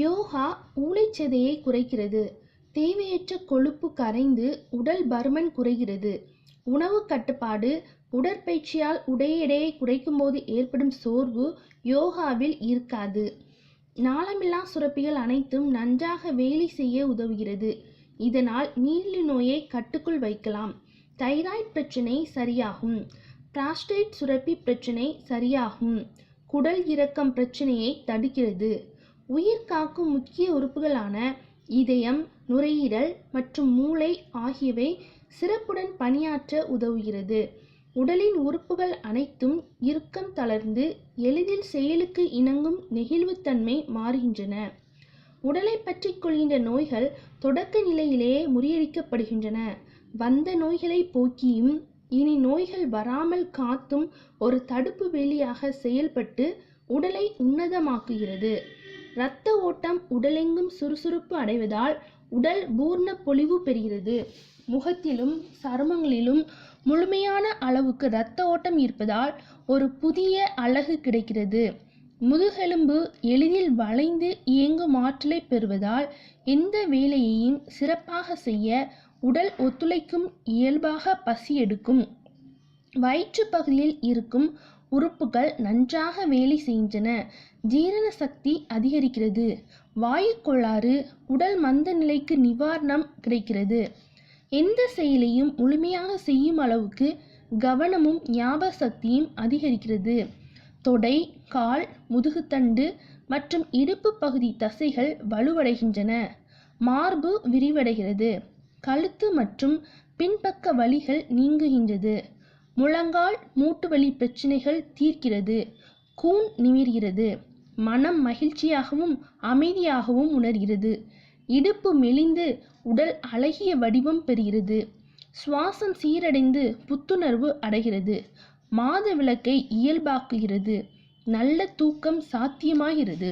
யோகா ஊளைச்சதையை குறைக்கிறது. தேவையற்ற கொழுப்பு கரைந்து உடல் பருமன் குறைகிறது. உணவு கட்டுப்பாடு. உடற்பயிற்சியால் உடல் எடையை குறைக்கும் போது ஏற்படும் சோர்வு யோகாவில் இருக்காது. நாளமில்லா சுரப்பிகள் அனைத்தும் நன்றாக வேலை செய்ய உதவுகிறது. இதனால் நீரிழிவு நோயை கட்டுக்குள் வைக்கலாம். தைராய்டு பிரச்சனை சரியாகும். பிராஸ்டேட் சுரப்பி பிரச்சனை சரியாகும். குடல் இறக்கம் பிரச்சனையை தடுக்கிறது. உயிர் காக்கும் முக்கிய உறுப்புகளான இதயம், நுரையீரல் மற்றும் மூளை ஆகியவை சிறப்புடன் பணியாற்ற உதவுகிறது. உடலின் உறுப்புகள் அனைத்தும் இறுக்கம் தளர்ந்து எளிதில் செயலுக்கு இணங்கும் நெகிழ்வுத்தன்மை மாறுகின்றன. உடலை பற்றி கொள்கின்ற நோய்கள் தொடக்க நிலையிலேயே முறியடிக்கப்படுகின்றன. வந்த நோய்களை போக்கியும் இனி நோய்கள் வராமல் காத்தும் ஒரு தடுப்பு வேலியாக செயல்பட்டு உடலை உன்னதமாக்குகிறது. இரத்த ஓட்டம் உடலெங்கும் சுறுசுறுப்பு அடைவதால் உடல் பூர்ண பொலிவு பெறுகிறது. முகத்திலும் சருமங்களிலும் முழுமையான அளவுக்கு இரத்த ஓட்டம் இருப்பதால் ஒரு புதிய அழகு கிடைக்கிறது. முதுகெலும்பு எளிதில் வளைந்து இயங்கும் ஆற்றலை பெறுவதால் எந்த வேலையையும் சிறப்பாக செய்ய உடல் ஒத்துழைக்கும். இயல்பாக பசி எடுக்கும். வயிற்று பகுதியில் இருக்கும் உறுப்புகள் நன்றாக வேலை செய்கின்றன. ஜீரண சக்தி அதிகரிக்கிறது. வாயு கோளாறு, உடல் மந்த நிலைக்கு நிவாரணம் கிடைக்கிறது. எந்த செயலையும் முழுமையாக செய்யும் அளவுக்கு கவனமும் ஞாபக சக்தியும் அதிகரிக்கிறது. தொடை, கால், முதுகுத்தண்டு மற்றும் இடுப்பு பகுதி தசைகள் வலுவடைகின்றன. மார்பு விரிவடைகிறது. கழுத்து மற்றும் பின்பக்க வலிகள் நீங்குகின்றது. முழங்கால் மூட்டு வலி பிரச்சனைகள் தீர்க்கிறது. கூன் நிமிர்கிறது. மனம் மகிழ்ச்சியாகவும் அமைதியாகவும் உணர்கிறது. இடுப்பு மெலிந்து உடல் அழகிய வடிவம் பெறுகிறது. சுவாசம் சீரடைந்து புத்துணர்வு அடைகிறது. மாதவிலக்கை இயல்பாக்குகிறது. நல்ல தூக்கம் சாத்தியமாகிறது.